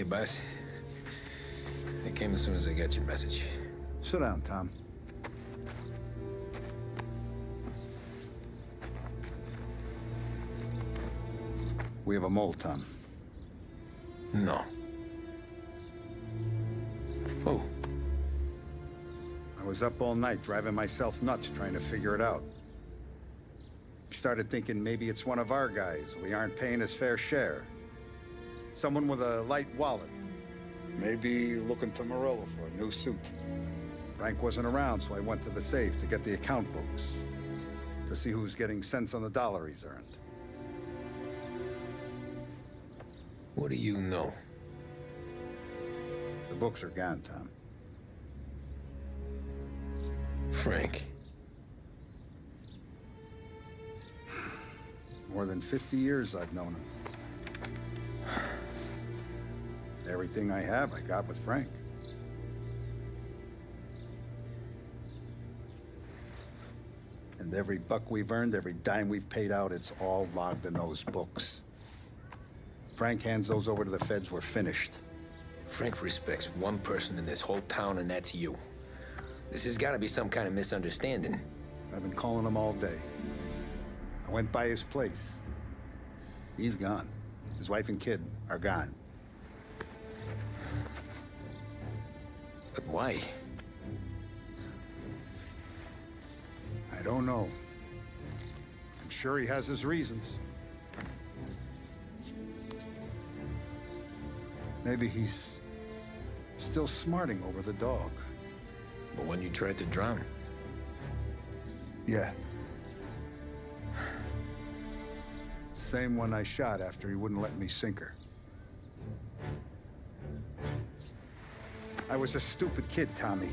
boss. I came as soon as I got your message. Sit down, Tom. We have a mole, Tom. No. Oh. I was up all night driving myself nuts trying to figure it out. I started thinking maybe it's one of our guys. We aren't paying his fair share. Someone with a light wallet. Maybe looking to Morello for a new suit. Frank wasn't around, so I went to the safe to get the account books. To see who's getting cents on the dollar he's earned. What do you know? The books are gone, Tom. Frank. More than 50 years I've known him. Everything I have, I got with Frank. And every buck we've earned, every dime we've paid out, it's all logged in those books. Frank hands those over to the feds, we're finished. Frank respects one person in this whole town, and that's you. This has got to be some kind of misunderstanding. I've been calling him all day. I went by his place. He's gone. His wife and kid are gone. But why? I don't know. I'm sure he has his reasons. Maybe he's still smarting over the dog. The one you tried to drown? Yeah. Same one I shot after he wouldn't let me sink her. I was a stupid kid, Tommy.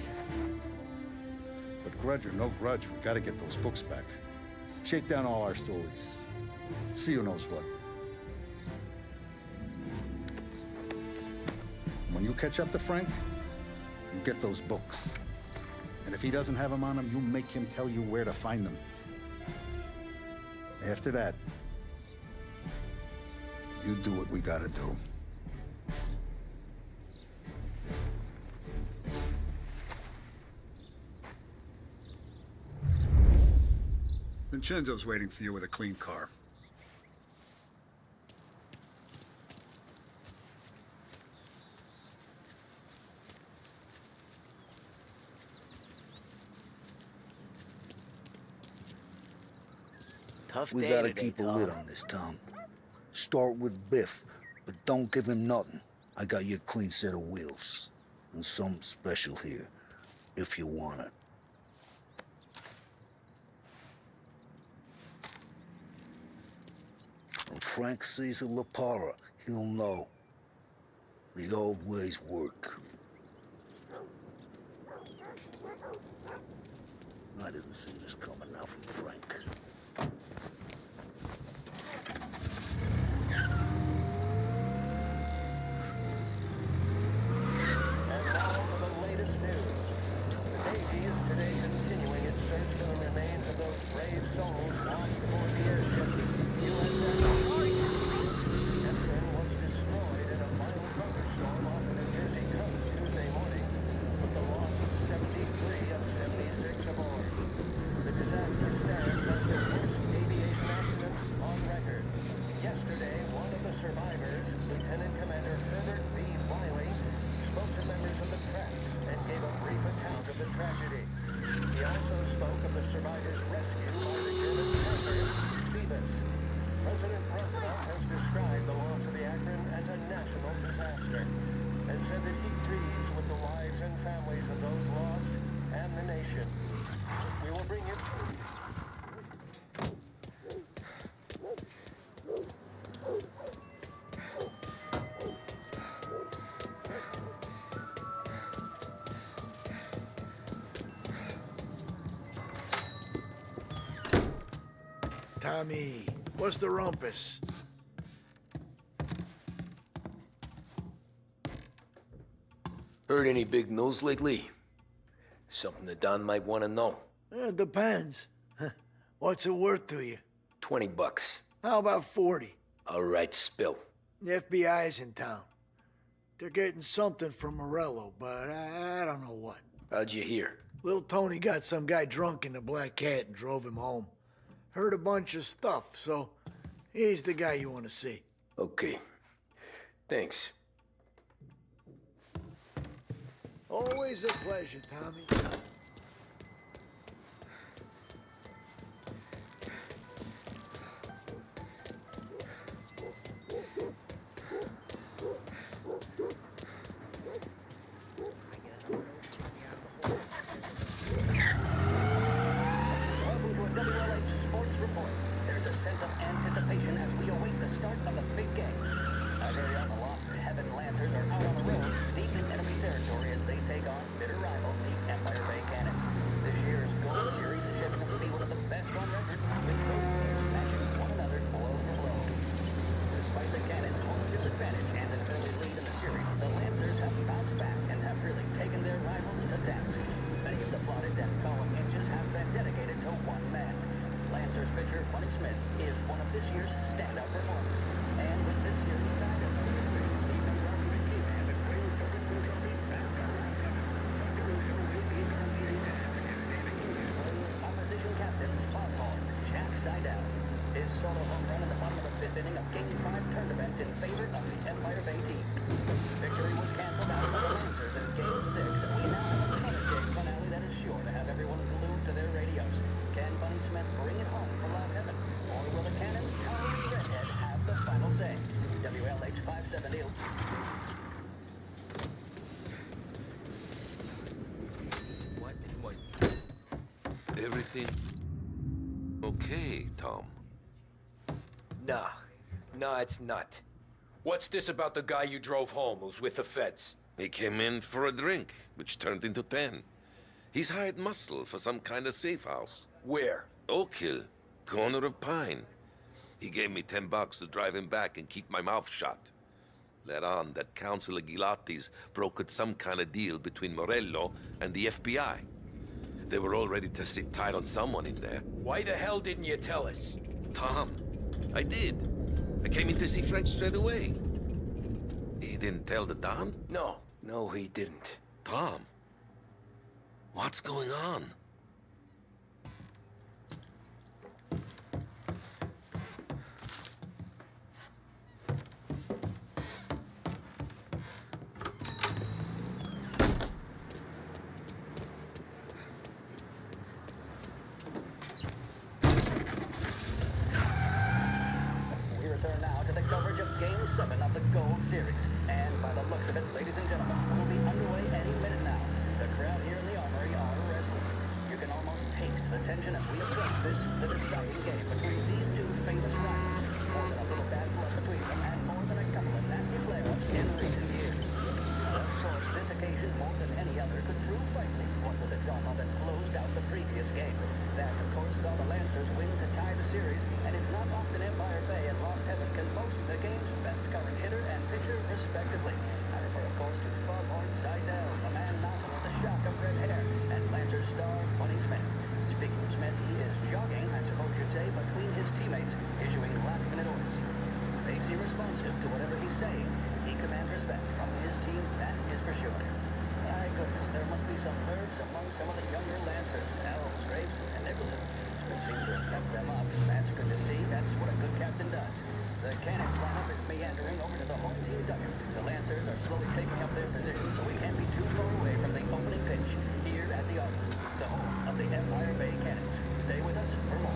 But grudge or no grudge, we gotta get those books back. Shake down all our stories. See who knows what. When you catch up to Frank, you get those books. And if he doesn't have them on him, you make him tell you where to find them. After that, you do what we gotta do. Vincenzo's waiting for you with a clean car. Tough We day gotta today, keep a Tom. lid on this, Tom. Start with Biff, but don't give him nothing. I got you a clean set of wheels. And something special here, if you want it. When Frank sees a La Parra, he'll know. The old ways work. I didn't see this coming now from Frank. And now for the latest news. The Navy is today continuing its search for the remains of those brave souls lost aboard the airship USS Salieri. Gangster was destroyed in a violent thunderstorm off the New Jersey coast Tuesday morning, with the loss of 73 of 76 aboard. The disaster stands as the worst aviation accident on record. Yesterday, one of the survivors, Lieutenant Commander Herbert B. Wiley, spoke to members of the press and gave a brief account of the tragedy. He also spoke of the survivors' rescue by the German tanker, Phoebus. President Roosevelt has described the loss of the Akron as a national disaster and said that he grieves with the lives and families of those lost and the nation. We will bring you... Tommy, what's the rumpus? Heard any big news lately? Something that Don might want to know. It depends. What's it worth to you? $20. How about 40? All right, spill. The FBI's in town. they're getting something from Morello, but I don't know what. How'd you hear? Little Tony got some guy drunk in the Black Cat and drove him home. Heard a bunch of stuff, so he's the guy you want to see. Okay. Thanks. Always a pleasure, Tommy. Welcome to a WLH Sports Report. There's a sense of anticipation as we await the start of the big game. Our very own Lost Heaven Lancers are out on the road, deep in enemy territory as they take on bitter rivals, the Empire Bay Cannons. This year's Gold Series is shaping up to be one of the best on record, with both teams matching one another blow for blow. Despite the Cannons' home field advantage and an early lead in the series, the Lancers have bounced back and have really taken their rivals to task. Many of the plaudits and column inches have been dedicated to one man. Lancers pitcher Bunny Smith is one of this year's standout performers. And with this series tied up, opposition captain Foghorn Jack Seidel. His solo home run in the bottom of the fifth inning of Game 5 turned events in favor of the Empire Bay team. Victory was canceled out by the Lancers in Game 6, and we now have another game finale that is sure to have everyone glued to their radios. Can Bunny Smith bring it home for Lost Heaven? Or will the Cannons' towering redhead have the final say? WLH 570. What was... Everything okay, Tom? Nah, it's not. What's this about the guy you drove home who's with the feds? He came in for a drink, which turned into 10. He's hired muscle for some kind of safe house. Where? Oak Hill, corner of Pine. He gave me $10 to drive him back and keep my mouth shut. Let on that Councilor Gilatti's brokered some kind of deal between Morello and the FBI. They were all ready to sit tight on someone in there. Why the hell didn't you tell us? Tom, I did. I came in to see Frank straight away. He didn't tell the Don? No, he didn't. Tom, what's going on? We return now to the coverage of Game 7 of the Gold Series. And by the looks of it, ladies and gentlemen, we'll be underway any minute now. The crowd here in the Armory are restless. You can almost taste the tension as we approach this, the deciding game between these two famous rivals. More than a little bad blood between them, and more than a couple of nasty flare-ups in recent years. Of course, this occasion, more than any other, could prove feisty, what with the drama that closed out the previous game. That, of course, saw the Lancers win to tie the series, and it's not often Empire Bay and Lost Heaven can boast the game's best current hitter and pitcher, respectively. I refer, of course, to Foghorn Seidel, a man mounted with a shock of red hair, and Lancers star Bunny Smith. Speaking of Smith, he is jogging, I suppose you'd say, between his teammates, issuing last-minute orders. They seem responsive to whatever he's saying. He commands respect from his team, that is for sure. My goodness, there must be some nerves among some of the younger Lancers, Elves, Rapes, and Nicholson. It seems to have kept them up. That's good to see. That's what a good captain does. The Cannons lineup is meandering over to the home team dugout. The Lancers are slowly taking up their position, so we can't be too far away from the opening pitch here at the Armory, the home of the Empire Bay Cannons. Stay with us for more.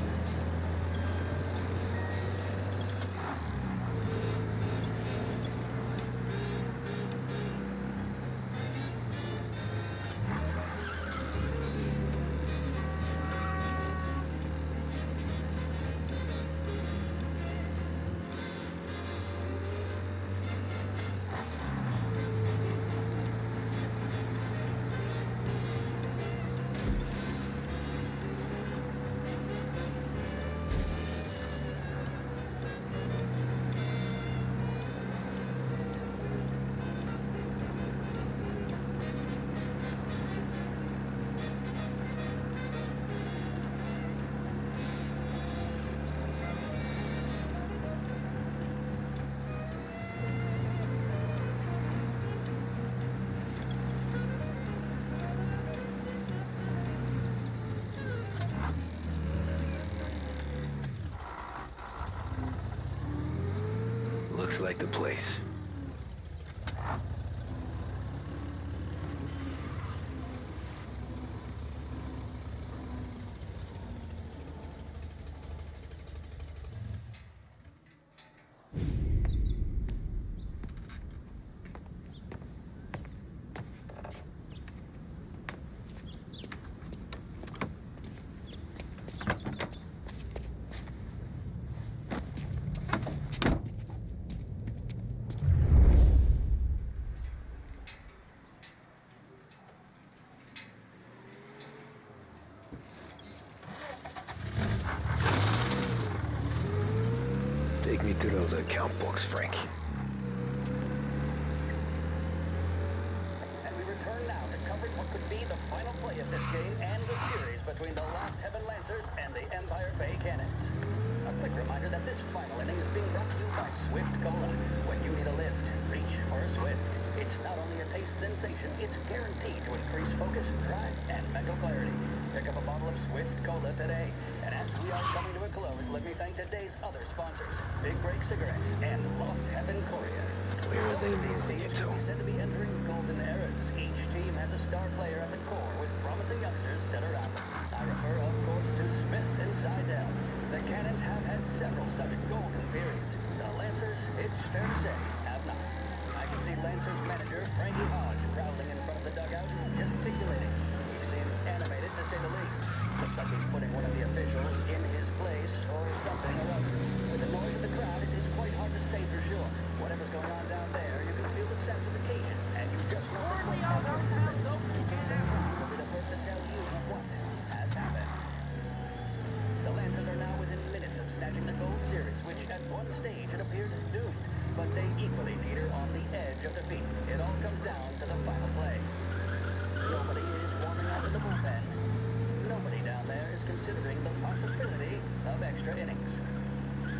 Looks like the place. Take me to those account books, Frank. And we return now to cover what could be the final play of this game and the series between the Lost Heaven Lancers and the Empire Bay Cannons. A quick reminder that this final inning is being brought to you by Swift Cola. When you need a lift, reach for a Swift. It's not only a taste sensation, it's guaranteed to increase focus, drive, and mental clarity. Pick up a bottle of Swift Cola today. And as we are coming to a close, let me thank today's other sponsors, Big Break Cigarettes and Lost Heaven Courier. Where are they These moving teams into? will be said to be entering golden eras. Each team has a star player at the core with promising youngsters set around them. I refer, of course, to Smith and Seidel. The Cannons have had several such golden periods. The Lancers, it's fair to say, have not. I can see Lancers manager Frankie Hodge prowling in front of the dugout, gesticulating. He seems animated, to say the least. Looks like he's putting one of the officials in his place, or something or other. With the noise of the crowd, it is quite hard to say for sure. Whatever's going on down there, you can feel the sense of occasion, and you just know will be the first to tell you what has happened. The Lancers are now within minutes of snatching the gold series, which at one stage had appeared doomed, but they equally teeter on the edge of defeat. It all comes down to the final play. Nobody is warming up in the bullpen. Nobody down there is considering the possibility of extra innings.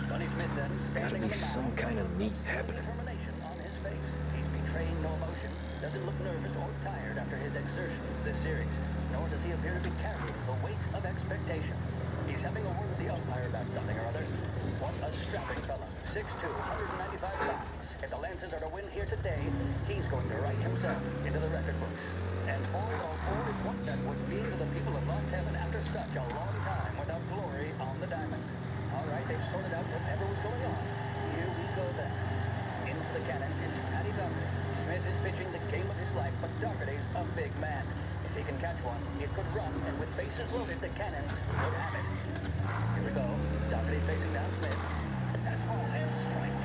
Sonny Smith then standing on Gotta be the mound, some kind of meat happening. determination on his face. He's betraying no emotion, doesn't look nervous or tired after his exertions this series, nor does he appear to be carrying the weight of expectation. He's having a word with the umpire about something or other. What a strapping fella. 6'2", 195 pounds. If the Lancers are to win here today, he's going to write himself into the record books. And boy, oh boy, what that would mean to the people of Lost Heaven after such a long time without glory on the diamond. All right, they've sorted out whatever was going on. Here we go then. In for the Cannons, it's Paddy Dougherty. Smith is pitching the game of his life, but Dougherty's a big man. If he can catch one, it could run, and with bases loaded, the Cannons would have it. Here we go. Dougherty facing down Smith. Fastball and strike.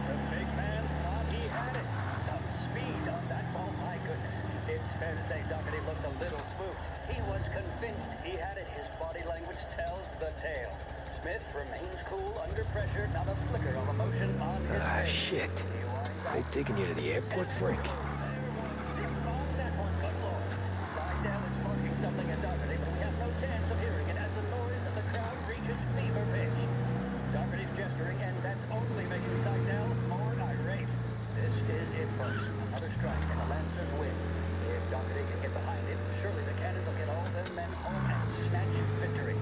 The big man thought he had it. Some speed on that ball, my goodness. It's fair to say Dougherty looks a little spooked. He was convinced he had it. His body language tells the tale. Smith remains cool under pressure, not a flicker of emotion on his face. Shit. He winds They up. taking you to the airport, Frank? Sit on that one, good lord. Seidel is barking something at Dougherty, but we have no chance of hearing it as the noise of the crowd reaches fever pitch. Dougherty's gesturing, and that's only making Seidel more irate. This is it, folks. Another strike, and the Lancers win. If Dougherty can get behind it, surely the Cannons will get all their men home and snatch victory.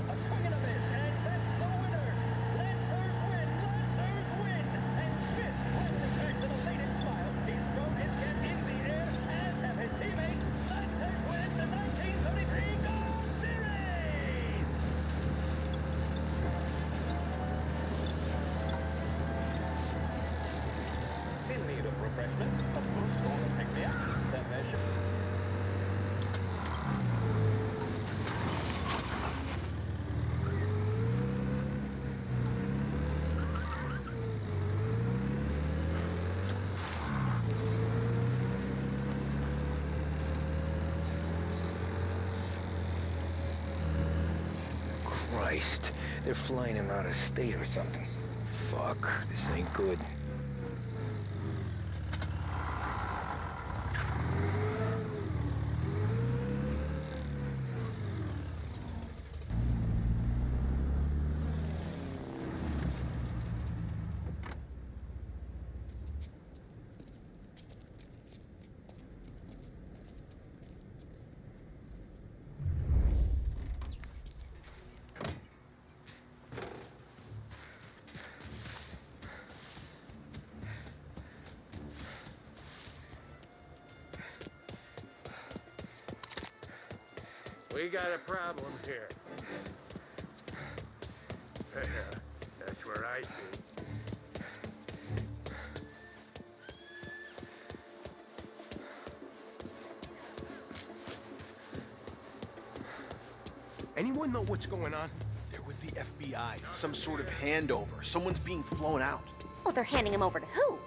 A swing and a miss, and that's the winners! Lancers win! Lancers win! And Smith, with the effects of a faded smile, he's thrown his hat in the air, as have his teammates. Lancers win the 1933 Gold Series! In need of refreshment, a boost or a pick-me-up, then there should... Christ. They're flying him out of state or something. Fuck. This ain't good. We got a problem here. That's where I'd be. Anyone know what's going on? They're with the FBI. Some sort of handover. Someone's being flown out. Oh, they're handing him over to who?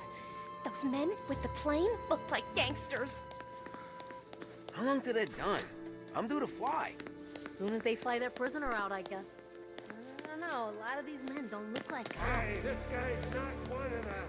Those men with the plane look like gangsters. How long till they're done? I'm due to fly. As soon as they fly their prisoner out, I guess. I don't know, a lot of these men don't look like cops. Hey, this guy's not one of them.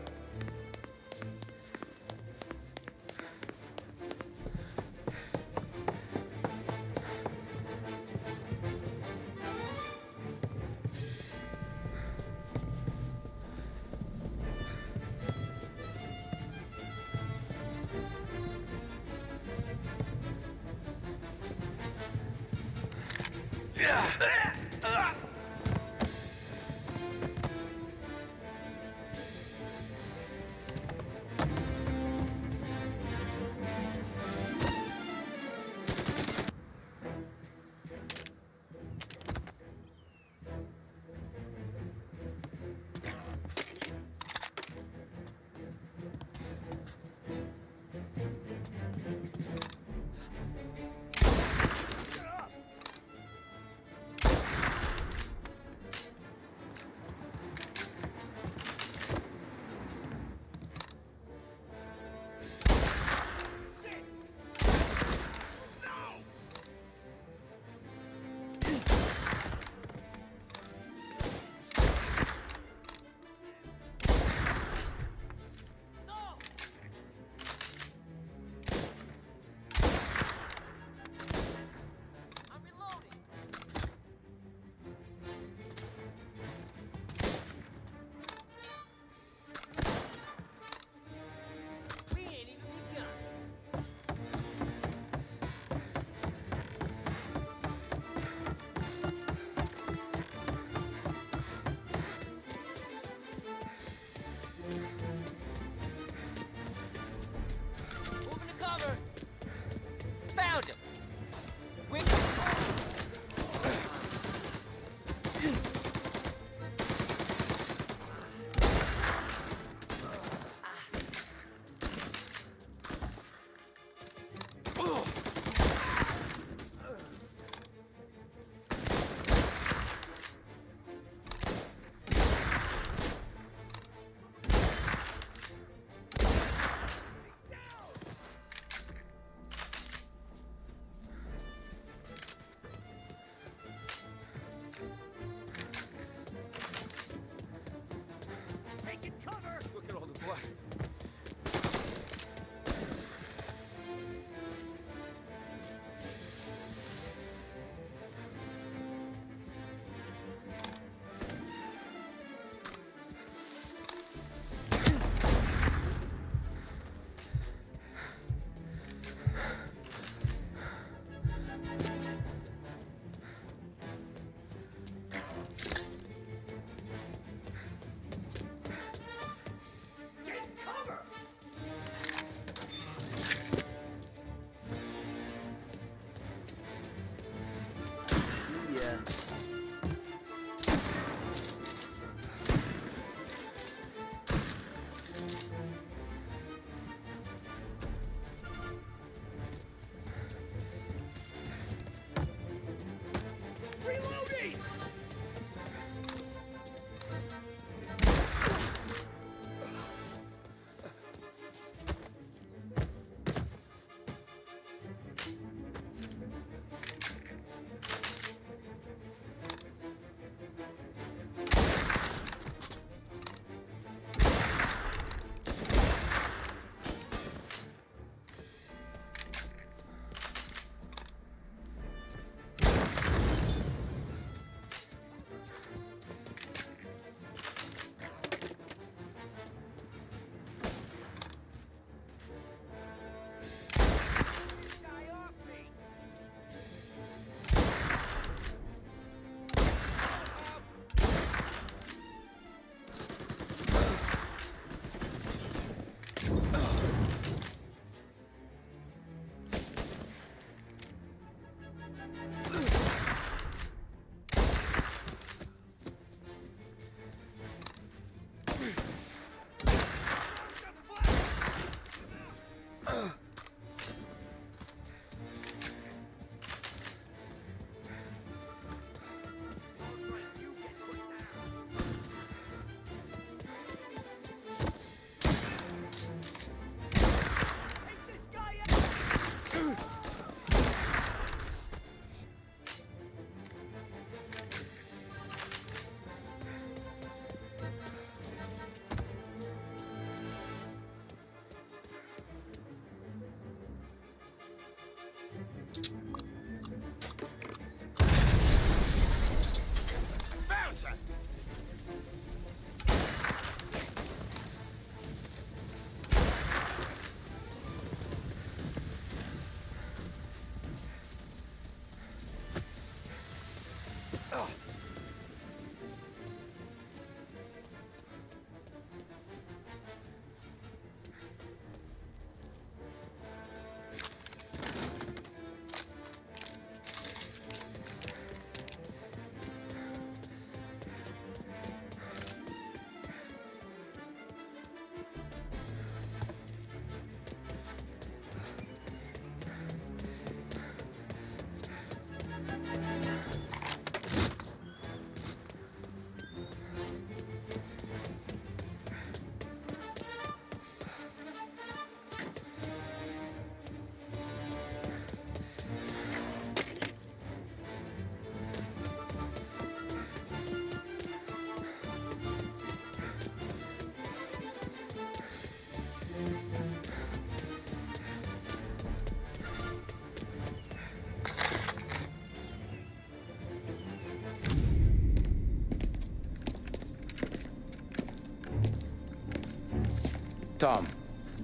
Tom.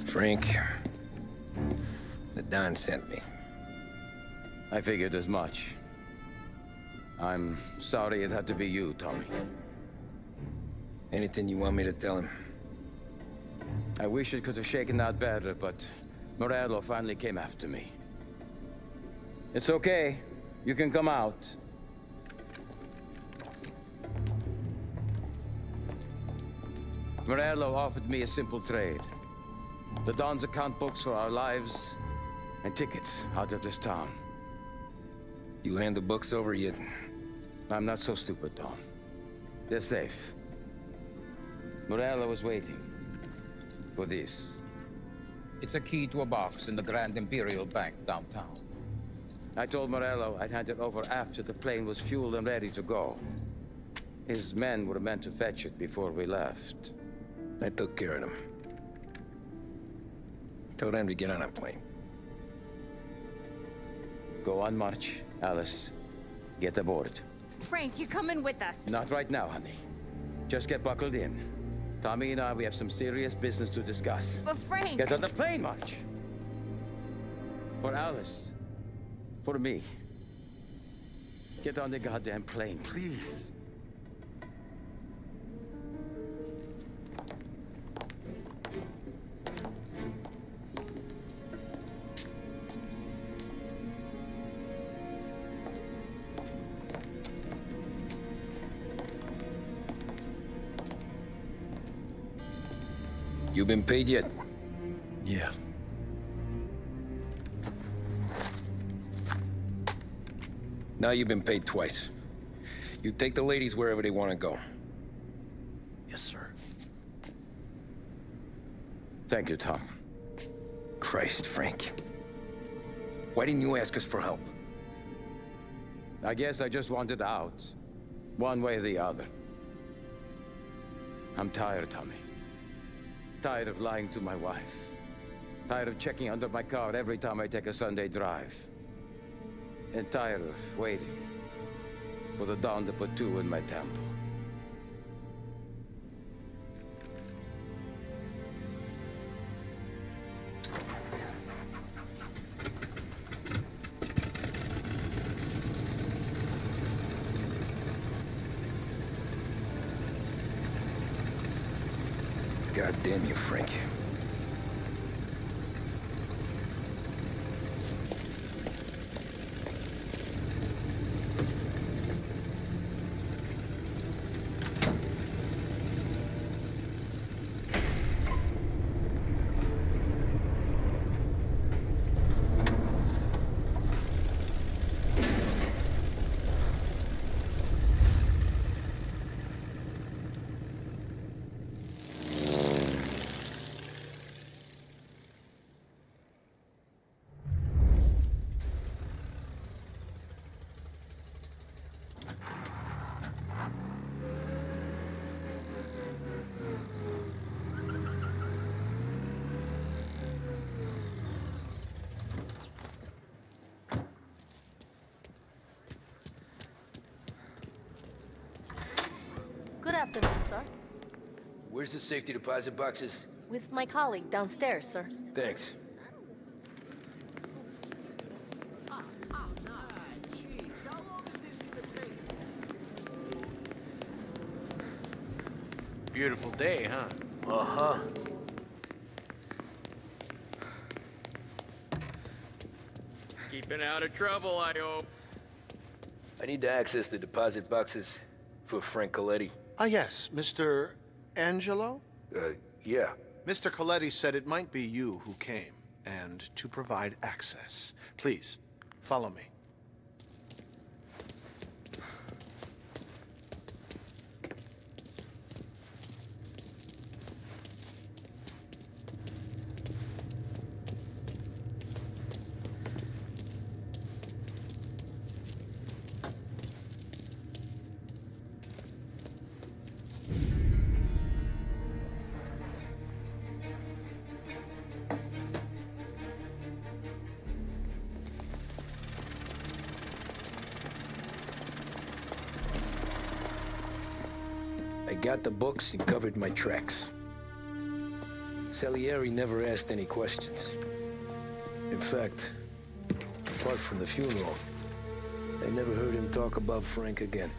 Frank. The Don sent me. I figured as much. I'm sorry it had to be you, Tommy. Anything you want me to tell him? I wish it could have shaken out better, but Morello finally came after me. It's okay. You can come out. Morello offered me a simple trade. The Don's account books for our lives and tickets out of this town. You hand the books over yet? I'm not so stupid, Don. They're safe. Morello was waiting for this. It's a key to a box in the Grand Imperial Bank downtown. I told Morello I'd hand it over after the plane was fueled and ready to go. His men were meant to fetch it before we left. I took care of them. Told them to get on a plane. Go on, March. Alice, get aboard. Frank, you're coming with us. Not right now, honey. Just get buckled in. Tommy and I, we have some serious business to discuss. But Frank... Get on the plane, March. For Alice. For me. Get on the goddamn plane, please. You been paid yet? Yeah. Now you've been paid twice. You take the ladies wherever they want to go. Yes, sir. Thank you, Tom. Christ, Frank. Why didn't you ask us for help? I guess I just wanted out. One way or the other. I'm tired, Tommy. Tired of lying to my wife. Tired of checking under my car every time I take a Sunday drive. And tired of waiting for the dawn to put two in my temple. God damn you, Frank. Good afternoon, sir. Where's the safety deposit boxes? With my colleague downstairs, sir. Thanks. Beautiful day, huh? Uh-huh. Keeping out of trouble, I hope. I need to access the deposit boxes for Frank Coletti. Ah, yes, Mr. Angelo? Yeah. Mr. Coletti said it might be you who came, and to provide access. Please, follow me. I got the books and covered my tracks. Salieri never asked any questions. In fact, apart from the funeral, I never heard him talk about Frank again.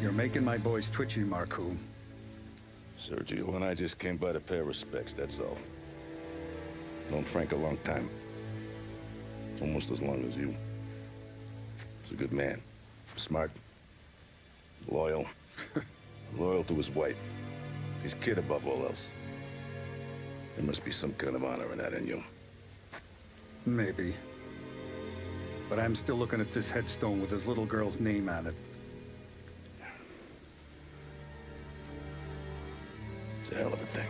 You're making my boys twitchy, Marku. Sergio and I just came by to pay our respects, that's all. Known Frank a long time. Almost as long as you. He's a good man. Smart. Loyal. Loyal to his wife. His kid above all else. There must be some kind of honor in that in you. Maybe. But I'm still looking at this headstone with his little girl's name on it. It's a hell of a thing.